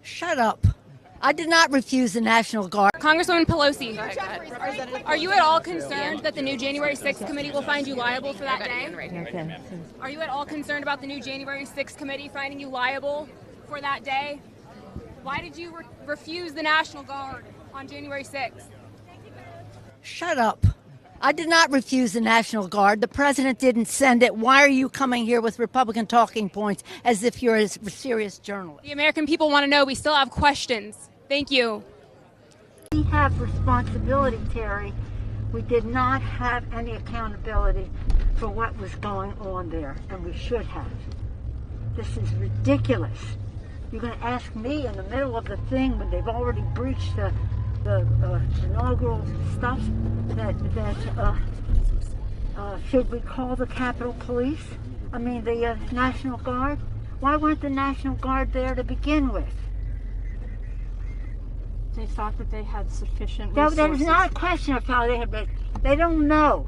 Shut up. I did not refuse the National Guard. Congresswoman Pelosi, are you at all concerned that the new January 6th committee will find you liable for that day? Okay. Are you at all concerned about the new January 6th committee finding you liable for that day? Why did you refuse the National Guard on January 6th? Shut up. I did not refuse the National Guard. The president didn't send it. Why are you coming here with Republican talking points as if you're a serious journalist? The American people want to know. We still have questions. Thank you. We have responsibility, Terry. We did not have any accountability for what was going on there, and we should have. This is ridiculous. You're going to ask me in the middle of the thing when they've already breached the inaugural stuff that should we call the Capitol Police? I mean the National Guard? Why weren't the National Guard there to begin with? They thought that they had sufficient resources. That is not a question of how they had. They don't know.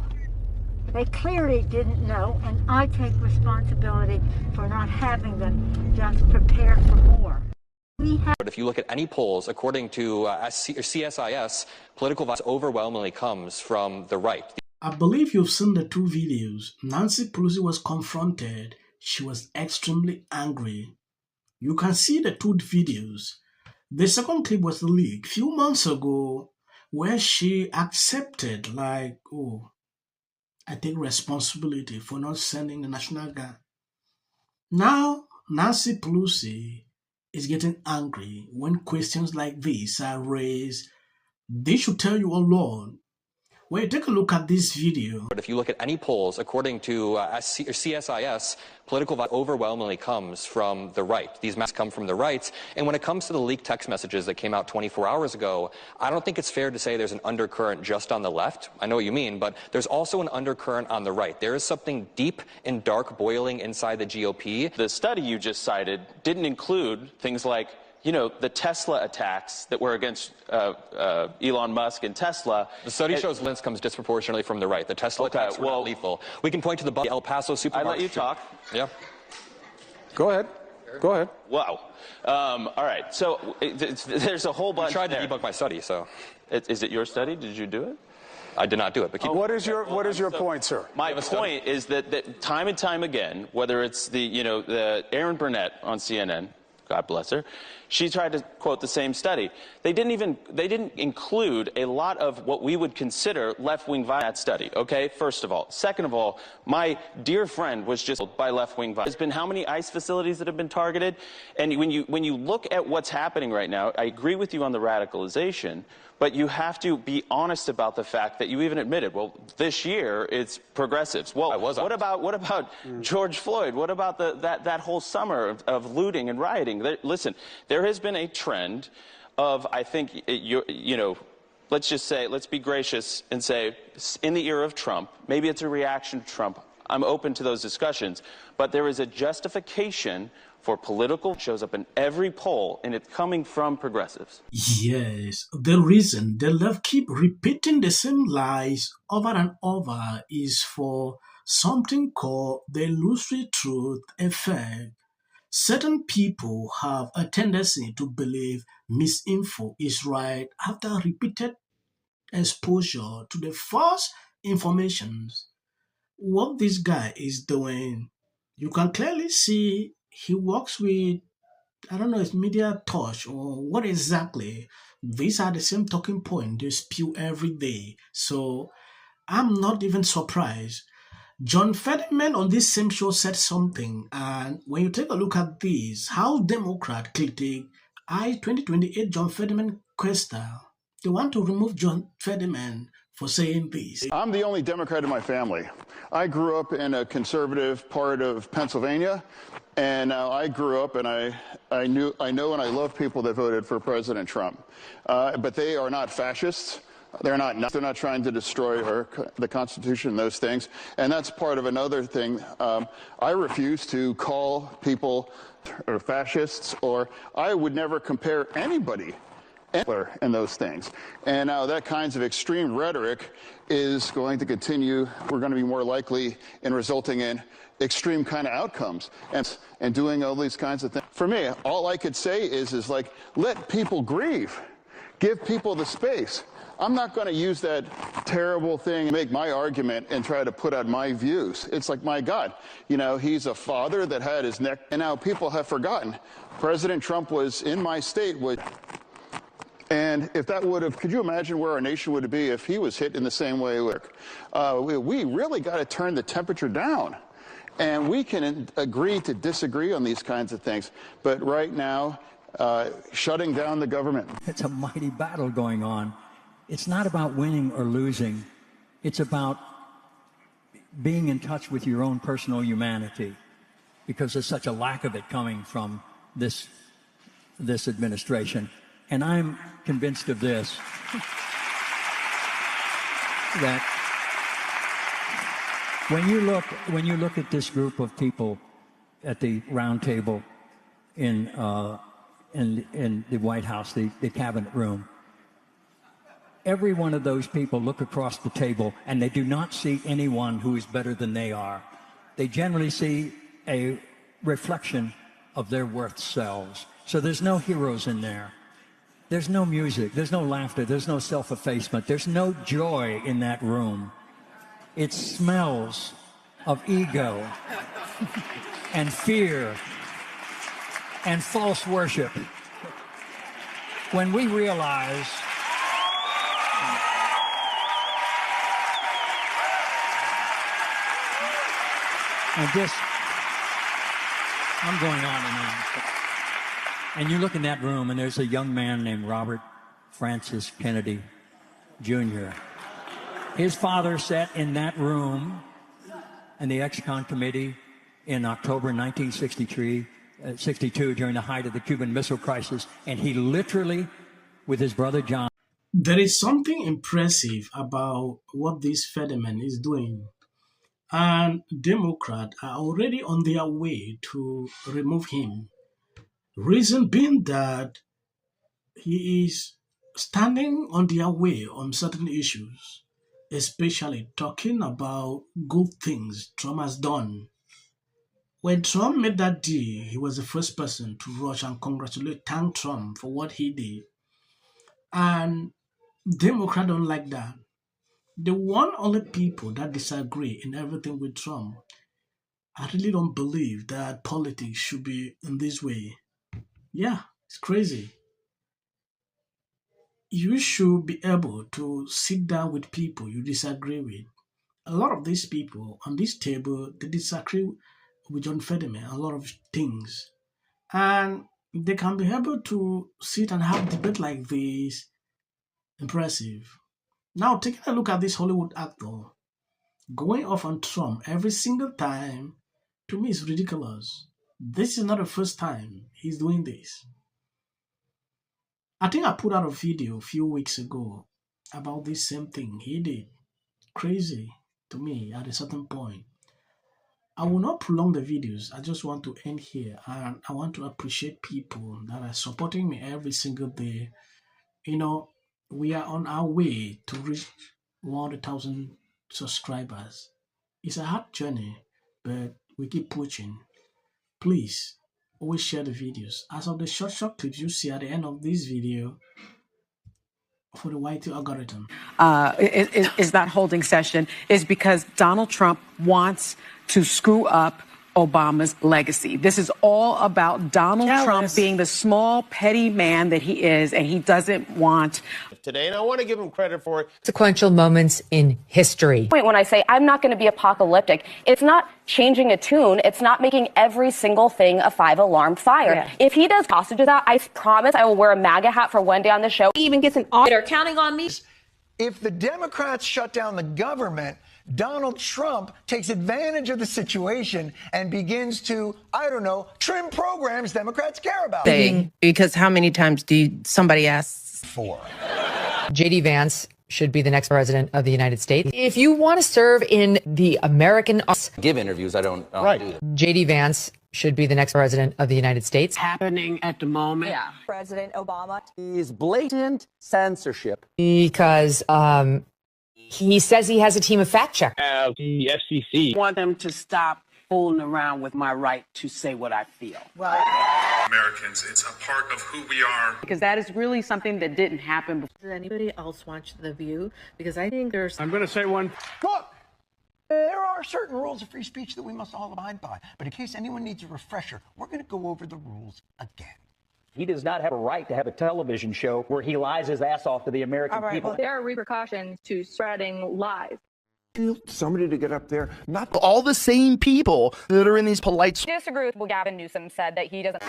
They clearly didn't know, and I take responsibility for not having them just prepared for more. But if you look at any polls, according to CSIS, political violence overwhelmingly comes from the right. I believe you've seen the two videos. Nancy Pelosi was confronted. She was extremely angry. You can see the two videos. The second clip was leaked a few months ago where she accepted, like, oh, I take responsibility for not sending the National Guard. Now, Nancy Pelosi is getting angry when questions like this are raised. They should tell you alone. When you take a look at this video. But if you look at any polls, according to CSIS, political violence overwhelmingly comes from the right. These messages come from the right. And when it comes to the leaked text messages that came out 24 hours ago, I don't think it's fair to say there's an undercurrent just on the left. I know what you mean, but there's also an undercurrent on the right. There is something deep and dark boiling inside the GOP. The study you just cited didn't include things like, you know, the Tesla attacks that were against Elon Musk and Tesla. The study shows violence comes disproportionately from the right. The Tesla attacks were not lethal. We can point to the El Paso supermarket. I let you talk. Yeah. Go ahead. Go ahead. Wow. All right. So there's a whole bunch. I tried to debunk my study, so. Is it your study? Did you do it? I did not do it. But keep What is your point, sir? My point is that time and time again, whether it's the Aaron Burnett on CNN, God bless her, she tried to quote the same study. They didn't include a lot of what we would consider left-wing violence in that study, okay? First of all. Second of all, my dear friend was just killed by left-wing violence. There's been how many ICE facilities that have been targeted? And when you look at what's happening right now, I agree with you on the radicalization, but you have to be honest about the fact that you even admitted, well, this year it's progressives. Well, what about George Floyd? What about that whole summer of looting and rioting? Listen, there has been a trend of, I think, let's just say, let's be gracious and say, in the era of Trump, maybe it's a reaction to Trump. I'm open to those discussions, but there is a justification for political shows up in every poll, and it's coming from progressives. Yes, the reason the left keep repeating the same lies over and over is for something called the illusory truth effect. Certain people have a tendency to believe misinfo is right after repeated exposure to the false information. What this guy is doing, you can clearly see he works with, I don't know, it's media touch or what exactly. These are the same talking point they spew every day. So I'm not even surprised. John Fetterman on this same show said something, and when you take a look at this, how Democrat critic I-2028 John Fetterman Questa, they want to remove John Fetterman for saying this. I'm the only Democrat in my family. I grew up in a conservative part of Pennsylvania, and I grew up and I know and I love people that voted for President Trump. But they are not fascists. They're not trying to destroy the Constitution, those things. And that's part of another thing. I refuse to call people fascists, or I would never compare anybody and those things. And now that kinds of extreme rhetoric is going to continue. We're going to be more likely in resulting in extreme kind of outcomes and doing all these kinds of things. For me, all I could say is like, let people grieve. Give people the space. I'm not going to use that terrible thing, make my argument and try to put out my views. It's like, my God, you know, he's a father that had his neck, and now people have forgotten. President Trump was in my state, and if that would have, could you imagine where our nation would be if he was hit in the same way? We really got to turn the temperature down. And we can agree to disagree on these kinds of things. But right now, shutting down the government. It's a mighty battle going on. It's not about winning or losing. It's about being in touch with your own personal humanity, because there's such a lack of it coming from this administration. And I'm convinced of this, that when you look at this group of people at the round table in the White House, the cabinet room, every one of those people look across the table and they do not see anyone who is better than they are. They generally see a reflection of their worth selves. So there's no heroes in there. There's no music, there's no laughter, there's no self-effacement, there's no joy in that room. It smells of ego and fear and false worship. When we realize and this, I'm going on and on. And you look in that room, and there's a young man named Robert Francis Kennedy, Jr. His father sat in that room in the ex-con committee in October 1962, during the height of the Cuban Missile Crisis, and he literally, with his brother John. There is something impressive about what this Fetterman is doing. And Democrats are already on their way to remove him. Reason being that he is standing on their way on certain issues, especially talking about good things Trump has done. When Trump made that deal, he was the first person to rush and thank Trump for what he did. And Democrats don't like that. The one only people that disagree in everything with Trump, I really don't believe that politics should be in this way. Yeah, it's crazy. You should be able to sit down with people you disagree with. A lot of these people on this table, they disagree with John Fetterman, a lot of things. And they can be able to sit and have debate like this. Impressive. Now, taking a look at this Hollywood actor going off on Trump every single time, to me, is ridiculous. This is not the first time he's doing this. I think I put out a video a few weeks ago about this same thing he did. Crazy to me at a certain point. I will not prolong the videos. I just want to end here. And I want to appreciate people that are supporting me every single day. You know, we are on our way to reach 100,000 subscribers. It's a hard journey, but we keep pushing. Please, always share the videos. As of the short clips you see at the end of this video for the YT algorithm. Is that holding session is because Donald Trump wants to screw up Obama's legacy. This is all about Donald Trump being the small, petty man that he is, and he doesn't want today, and I want to give him credit for it. Sequential moments in history. When I say I'm not going to be apocalyptic, it's not changing a tune. It's not making every single thing a 5-alarm fire. Yeah. If he does hostage that, I promise I will wear a MAGA hat for one day on the show. He even gets an auditor counting on me. If the Democrats shut down the government, Donald Trump takes advantage of the situation and begins to, I don't know, trim programs Democrats care about. Because how many times somebody asks for? J.D. Vance should be the next president of the United States. If you want to serve in the American... Give interviews, I don't do that. J.D. Vance should be the next president of the United States. Happening at the moment. Yeah. President Obama is blatant censorship. Because he says he has a team of fact checkers. The FCC. I want them to stop fooling around with my right to say what I feel. Well, Americans, it's a part of who we are. Because that is really something that didn't happen before. Does anybody else watch The View? Because I think there's... I'm going to say one. Look, there are certain rules of free speech that we must all abide by. But in case anyone needs a refresher, we're going to go over the rules again. He does not have a right to have a television show where he lies his ass off to the American people. well, there are repercussions to spreading lies. Somebody to get up there, not all the same people that are in these polite... Disagree with what Gavin Newsom said, that he doesn't...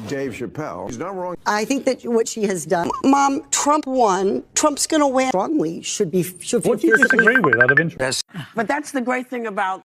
Dave Chappelle, he's not wrong. I think that what she has done, Mom, Trump won. Trump's going to win. Strongly should be. What do you disagree with out of interest? But that's the great thing about